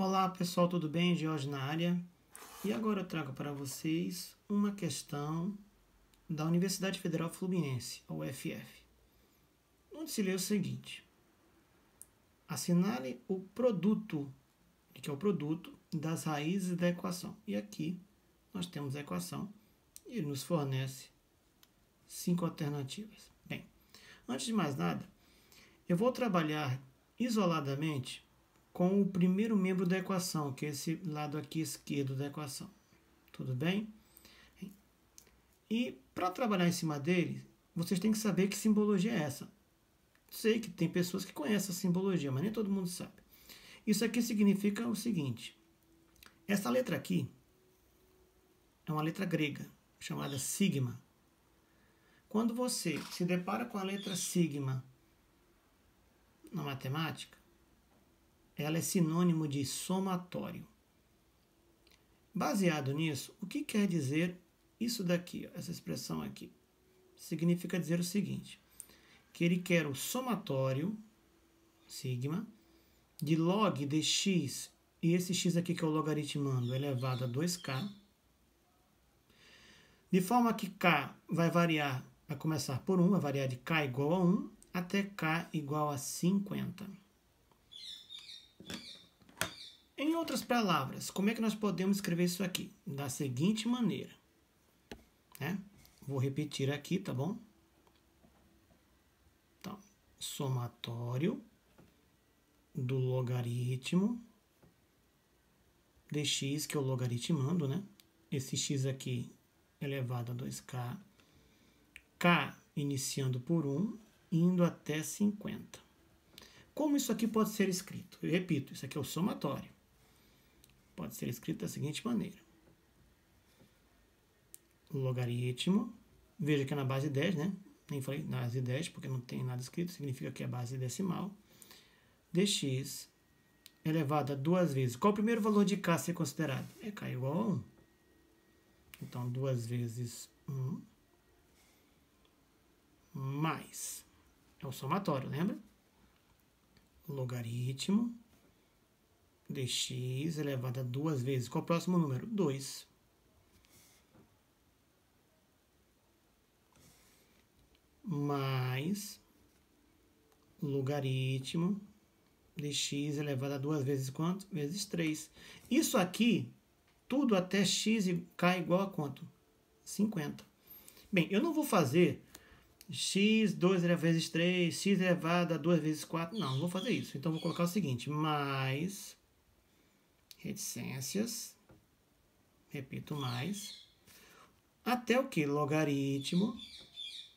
Olá pessoal, tudo bem? Jorge na área. E agora eu trago para vocês uma questão da Universidade Federal Fluminense, a UFF, onde se lê o seguinte: assinale o produto, que é o produto das raízes da equação. E aqui nós temos a equação e ele nos fornece 5 alternativas. Bem, antes de mais nada, eu vou trabalhar isoladamente com o primeiro membro da equação, que é esse lado aqui esquerdo da equação. Tudo bem? E para trabalhar em cima dele, vocês têm que saber que simbologia é essa. Sei que tem pessoas que conhecem a simbologia, mas nem todo mundo sabe. Isso aqui significa o seguinte: essa letra aqui é uma letra grega, chamada sigma. Quando você se depara com a letra sigma na matemática, ela é sinônimo de somatório. Baseado nisso, o que quer dizer isso daqui, essa expressão aqui? Significa dizer o seguinte: que ele quer o somatório, sigma, de log de x, e esse x aqui que é o logaritmando elevado a 2k, de forma que k vai variar, vai começar por 1, vai variar de k igual a 1 até k igual a 50. Em outras palavras, como é que nós podemos escrever isso aqui? Da seguinte maneira, né? Vou repetir aqui, tá bom? Então, somatório do logaritmo de x, que é o logaritmando, né? Esse x aqui elevado a 2k, k iniciando por 1, indo até 50. Como isso aqui pode ser escrito? Eu repito, isso aqui é o somatório. Pode ser escrito da seguinte maneira: logaritmo, veja que é na base 10, né? Nem falei na base 10 porque não tem nada escrito, significa que é a base decimal, dx elevado a 2 vezes. Qual o primeiro valor de k a ser considerado? É k igual a 1. Então, 2 vezes 1 mais, é o somatório, lembra? Logaritmo dx elevado a 2 vezes. Qual o próximo número? 2. Mais logaritmo de x elevado a 2 vezes quanto? Vezes 3. Isso aqui, tudo até x e k igual a quanto? 50. Bem, eu não vou fazer x 2 vezes 3, x elevado a 2 vezes 4. Não vou fazer isso. Então, vou colocar o seguinte: mais reticências, repito, mais, até o que? Logaritmo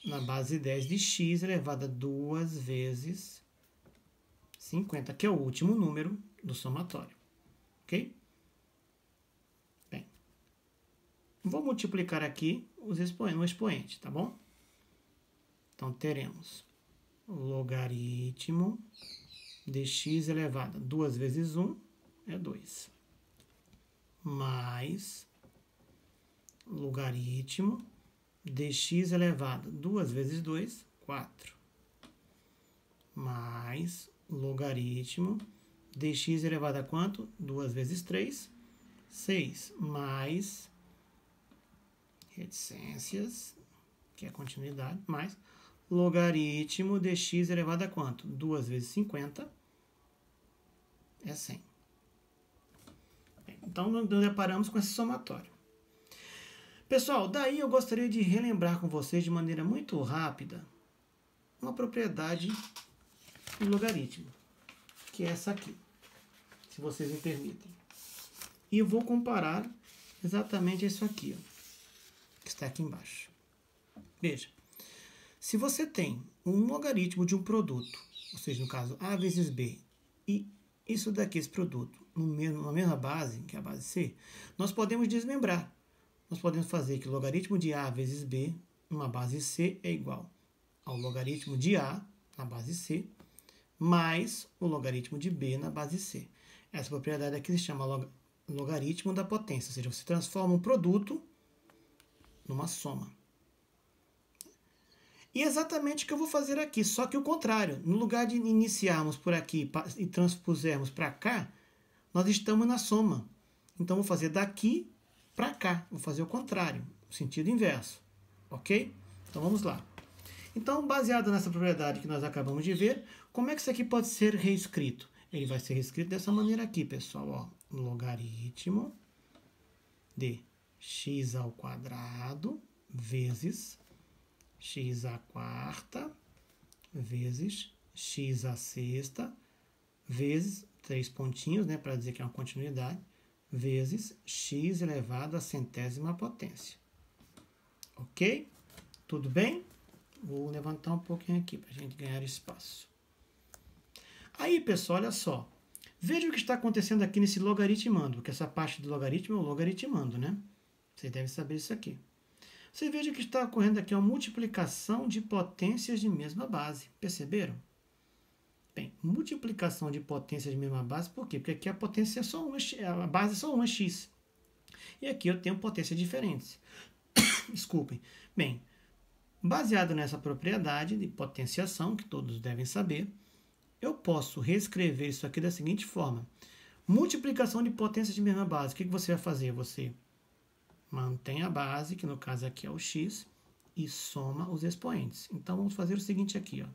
na base 10 de x elevado a 2 vezes 50, que é o último número do somatório. Ok? Bem, vou multiplicar aqui no expoente, tá bom? Então, teremos logaritmo de x elevado a 2 vezes 1 é 2. Mais logaritmo de x elevado a 2 vezes 2, 4. Mais logaritmo de x elevado a quanto? 2 vezes 3, 6. Mais reticências, que é a continuidade, mais logaritmo de x elevado a quanto? 2 vezes 50 é 100. Então, nos deparamos com esse somatório. Pessoal, daí eu gostaria de relembrar com vocês de maneira muito rápida uma propriedade do logaritmo, que é essa aqui, se vocês me permitem. E eu vou comparar exatamente isso aqui, ó, que está aqui embaixo. Veja, se você tem um logaritmo de um produto, ou seja, no caso A vezes B, e isso daqui, esse produto, na mesma base, que é a base C, nós podemos desmembrar. Nós podemos fazer que o logaritmo de A vezes B, numa base C, é igual ao logaritmo de A, na base C, mais o logaritmo de B, na base C. Essa propriedade aqui se chama logaritmo da potência, ou seja, você transforma um produto numa soma. E exatamente o que eu vou fazer aqui, só que o contrário. No lugar de iniciarmos por aqui e transpusermos para cá, nós estamos na soma. Então, vou fazer daqui para cá. Vou fazer o contrário, o sentido inverso. Ok? Então, vamos lá. Então, baseado nessa propriedade que nós acabamos de ver, como é que isso aqui pode ser reescrito? Ele vai ser reescrito dessa maneira aqui, pessoal. Ó, logaritmo de x ao quadrado vezes x à quarta vezes x à sexta vezes, 3 pontinhos, né, para dizer que é uma continuidade, vezes x elevado à centésima potência. Ok? Tudo bem? Vou levantar um pouquinho aqui para a gente ganhar espaço. Aí, pessoal, olha só. Veja o que está acontecendo aqui nesse logaritmando, porque essa parte do logaritmo é o logaritmando, né? Você deve saber isso aqui. Você veja que está ocorrendo aqui uma multiplicação de potências de mesma base. Perceberam? Bem, multiplicação de potências de mesma base, por quê? Porque aqui a potência é só uma, a base é só uma x. E aqui eu tenho potências diferentes. Desculpem. Bem, baseado nessa propriedade de potenciação, que todos devem saber, eu posso reescrever isso aqui da seguinte forma. Multiplicação de potências de mesma base. O que você vai fazer? Você mantém a base, que no caso aqui é o x, e soma os expoentes. Então, vamos fazer o seguinte aqui, ó.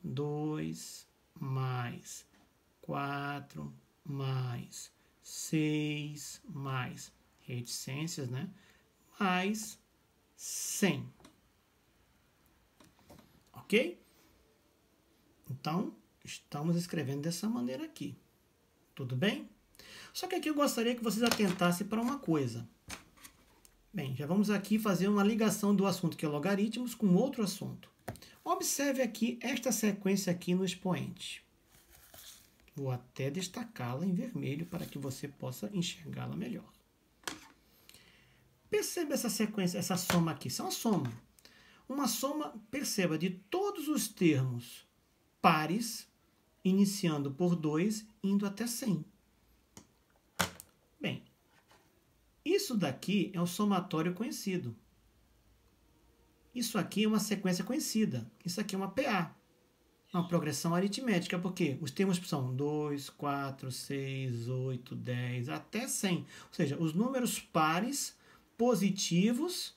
2 mais 4 mais 6 mais reticências, né? Mais 100. Ok? Então, estamos escrevendo dessa maneira aqui. Tudo bem? Só que aqui eu gostaria que vocês atentassem para uma coisa. Bem, já vamos aqui fazer uma ligação do assunto que é logaritmos com outro assunto. Observe aqui esta sequência aqui no expoente. Vou até destacá-la em vermelho para que você possa enxergá-la melhor. Perceba essa sequência, essa soma aqui. Isso é uma soma. Uma soma, perceba, de todos os termos pares, iniciando por 2, indo até 100. Bem, isso daqui é um somatório conhecido. Isso aqui é uma sequência conhecida. Isso aqui é uma PA. Uma progressão aritmética, porque os termos são 2, 4, 6, 8, 10, até 100. Ou seja, os números pares positivos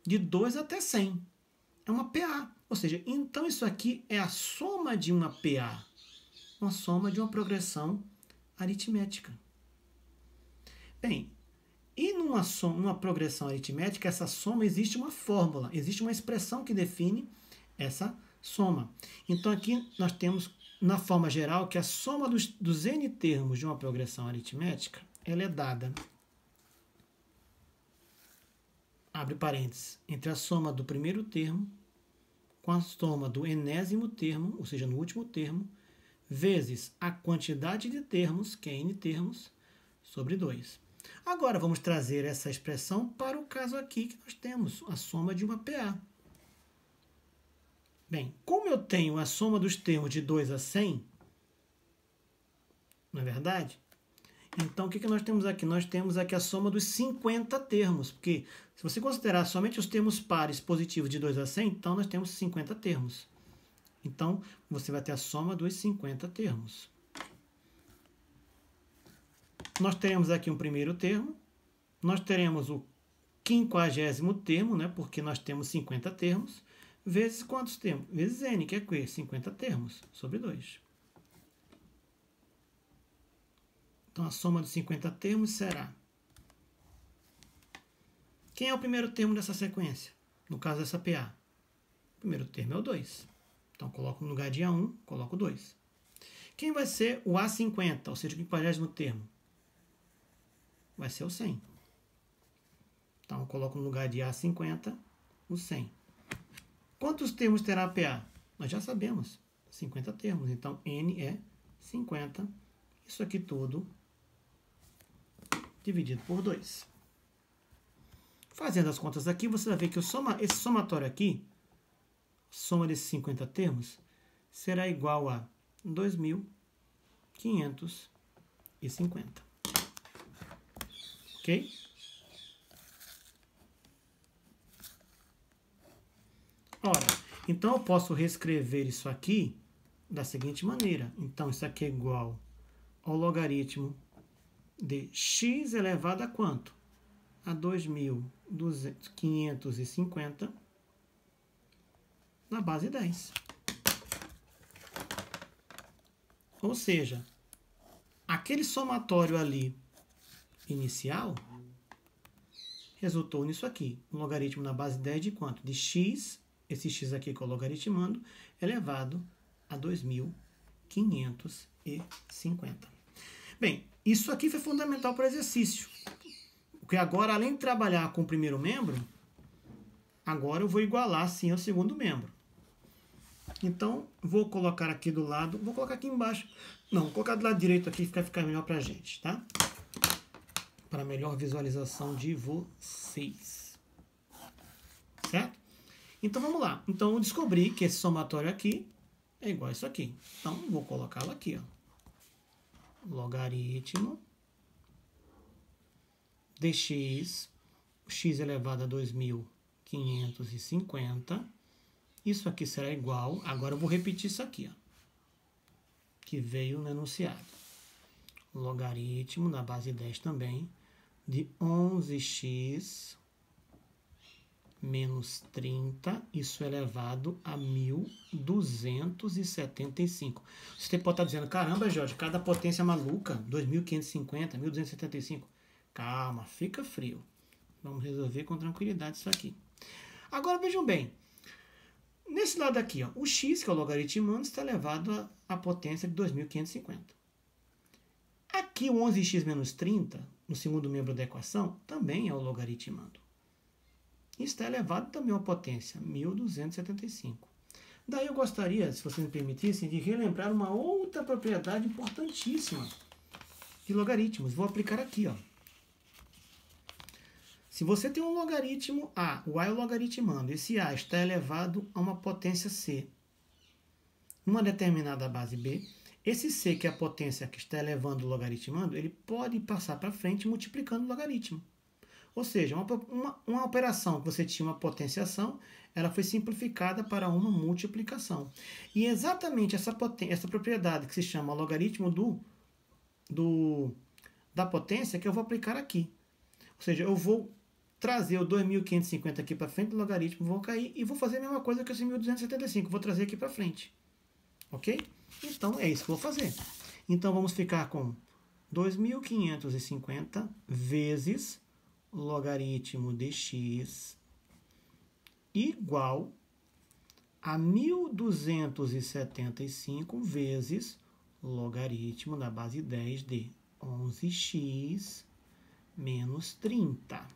de 2 até 100. É uma PA. Ou seja, então isso aqui é a soma de uma PA. Uma soma de uma progressão aritmética. Bem, e numa progressão aritmética, essa soma existe uma fórmula, existe uma expressão que define essa soma. Então aqui nós temos na forma geral que a soma dos n termos de uma progressão aritmética, ela é dada, abre parênteses, entre a soma do primeiro termo com a soma do enésimo termo, ou seja, no último termo, vezes a quantidade de termos, que é n termos, sobre 2. Agora vamos trazer essa expressão para o caso aqui que nós temos, a soma de uma PA. Bem, como eu tenho a soma dos termos de 2 a 100, não é verdade? Então, o que nós temos aqui? Nós temos aqui a soma dos 50 termos, porque se você considerar somente os termos pares positivos de 2 a 100, então nós temos 50 termos. Então, você vai ter a soma dos 50 termos. Nós teremos aqui um primeiro termo, nós teremos o 50º termo, né, porque nós temos 50 termos, vezes quantos termos? Vezes n, que é o quê? 50 termos, sobre 2. Então, a soma dos 50 termos será... Quem é o primeiro termo dessa sequência? No caso dessa PA. O primeiro termo é o 2. Então, coloco no lugar de A1, coloco 2. Quem vai ser o A50, ou seja, o 50º termo? Vai ser o 100. Então, eu coloco no lugar de A50, o 100. Quantos termos terá a PA? Nós já sabemos, 50 termos. Então, N é 50. Isso aqui tudo dividido por 2. Fazendo as contas aqui, você vai ver que esse somatório aqui, soma desses 50 termos, será igual a 2.550. Ok? Ora, então eu posso reescrever isso aqui da seguinte maneira. Então, isso aqui é igual ao logaritmo de x elevado a quanto? A 2.550 na base 10. Ou seja, aquele somatório ali inicial resultou nisso aqui. Um logaritmo na base 10 de quanto? De x, esse x aqui que eu logaritmando, elevado a 2.550. Bem, isso aqui foi fundamental para o exercício. Porque agora, além de trabalhar com o primeiro membro, agora eu vou igualar sim ao segundo membro. Então, vou colocar aqui do lado, vou colocar aqui embaixo. Não, vou colocar do lado direito aqui, ficar melhor para a gente, tá? Para melhor visualização de vocês. Certo? Então, vamos lá. Então, eu descobri que esse somatório aqui é igual a isso aqui. Então, vou colocá-lo aqui, ó. Logaritmo de x, x elevado a 2.550. Isso aqui será igual, agora eu vou repetir isso aqui, ó, que veio no enunciado. Logaritmo, na base 10 também, de 11x menos 30, isso elevado a 1.275. Você pode estar dizendo, caramba, Jorge, cada potência maluca, 2.550, 1.275. Calma, fica frio. Vamos resolver com tranquilidade isso aqui. Agora, vejam bem. Nesse lado aqui, ó, o x, que é o logaritmando, está elevado à potência de 2.550. Aqui, o 11x menos 30, no segundo membro da equação, também é o logaritmando. Está elevado também à potência, 1.275. Daí eu gostaria, se vocês me permitissem, de relembrar uma outra propriedade importantíssima de logaritmos. Vou aplicar aqui, ó. Se você tem um logaritmo A, o A é o logaritmando, esse A está elevado a uma potência C, numa determinada base B, esse C, que é a potência que está elevando o logaritmando, ele pode passar para frente multiplicando o logaritmo. Ou seja, uma operação que você tinha uma potenciação, ela foi simplificada para uma multiplicação. E exatamente essa propriedade que se chama logaritmo da potência que eu vou aplicar aqui. Ou seja, eu vou trazer o 2.550 aqui para frente do logaritmo, vou cair e vou fazer a mesma coisa que esse 1.275, vou trazer aqui para frente. Ok? Então, é isso que eu vou fazer. Então, vamos ficar com 2.550 vezes logaritmo de x igual a 1.275 vezes logaritmo da base 10 de 11x menos 30.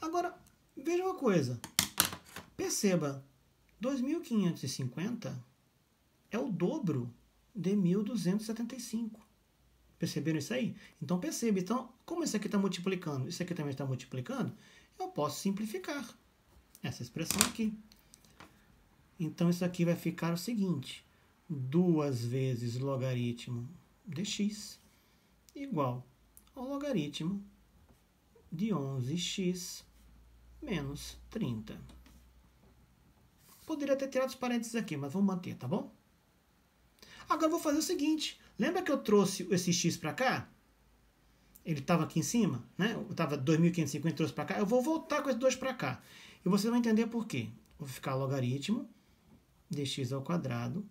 Agora, veja uma coisa. Perceba, 2.550 é o dobro de 1.275. Perceberam isso aí? Então, perceba. Então, como isso aqui está multiplicando, isso aqui também está multiplicando, eu posso simplificar essa expressão aqui. Então, isso aqui vai ficar o seguinte. 2 vezes logaritmo de x igual ao logaritmo de 11x menos 30. Poderia ter tirado os parênteses aqui, mas vamos manter, tá bom? Agora eu vou fazer o seguinte. Lembra que eu trouxe esse x para cá? Ele estava aqui em cima, né? Eu estava 2.550, trouxe para cá. Eu vou voltar com esses dois para cá. E você vai entender por quê. Vou ficar logaritmo de x ao quadrado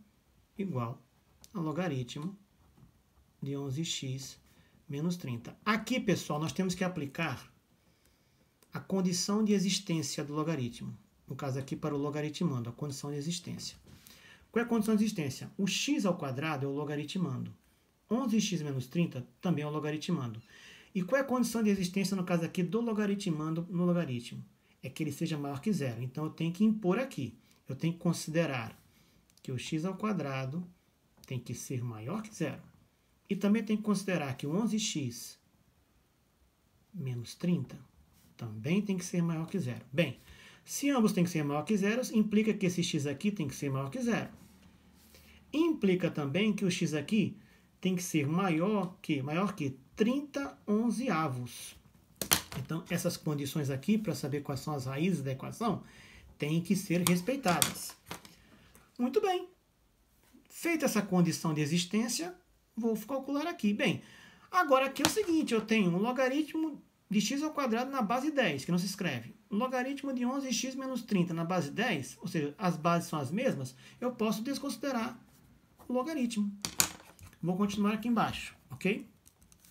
igual ao logaritmo de 11x menos 30. Aqui, pessoal, nós temos que aplicar a condição de existência do logaritmo. No caso aqui, para o logaritmando, a condição de existência. Qual é a condição de existência? O x ao quadrado é o logaritmando. 11x menos 30 também é o logaritmando. E qual é a condição de existência, no caso aqui, do logaritmando no logaritmo? É que ele seja maior que zero. Então, eu tenho que impor aqui. Eu tenho que considerar que o x ao quadrado tem que ser maior que zero. E também tenho que considerar que o 11x menos 30 também tem que ser maior que zero. Bem, se ambos têm que ser maior que zero, implica que esse x aqui tem que ser maior que zero. Implica também que o x aqui tem que ser maior que 30 onzeavos. Então, essas condições aqui, para saber quais são as raízes da equação, têm que ser respeitadas. Muito bem. Feita essa condição de existência, vou calcular aqui. Bem, Agora aqui é o seguinte, eu tenho um logaritmo de x ao quadrado na base 10, que não se escreve. Um logaritmo de 11x menos 30 na base 10, ou seja, as bases são as mesmas, eu posso desconsiderar o logaritmo. Vou continuar aqui embaixo, ok?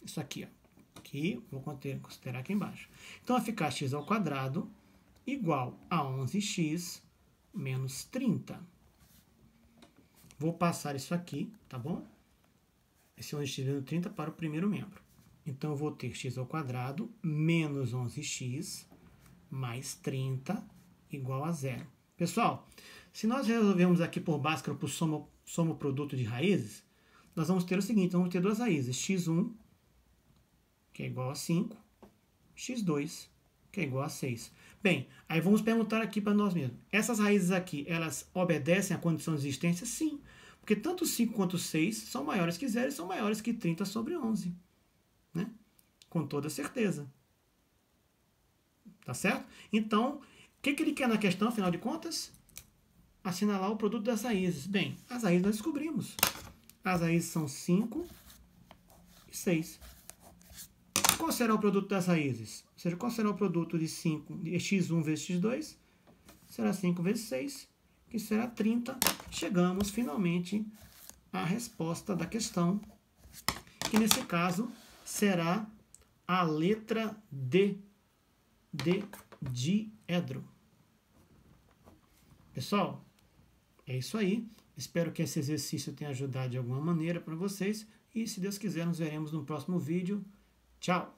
Isso aqui, ó. Aqui, vou considerar aqui embaixo. Então, vai ficar x ao quadrado igual a 11x menos 30. Vou passar isso aqui, tá bom? Esse 11x menos 30 para o primeiro membro. Então, eu vou ter x ao quadrado menos 11x mais 30 igual a zero. Pessoal, se nós resolvermos aqui por Bhaskara por soma produto de raízes, nós vamos ter o seguinte, vamos ter duas raízes, x1, que é igual a 5, x2, que é igual a 6. Bem, aí vamos perguntar aqui para nós mesmos, essas raízes aqui, elas obedecem à condição de existência? Sim, porque tanto 5 quanto 6 são maiores que 0 e são maiores que 30 sobre 11. Né? Com toda certeza. Tá certo? Então, o que ele quer na questão, afinal de contas? Assinalar o produto das raízes. Bem, as raízes nós descobrimos. As raízes são 5 e 6. Qual será o produto das raízes? Ou seja, qual será o produto de 5, de x1 vezes x2? Será 5 vezes 6, que será 30. Chegamos, finalmente, à resposta da questão, que nesse caso será a letra D, de diedro. Pessoal, é isso aí. Espero que esse exercício tenha ajudado de alguma maneira para vocês. E se Deus quiser, nos veremos no próximo vídeo. Tchau!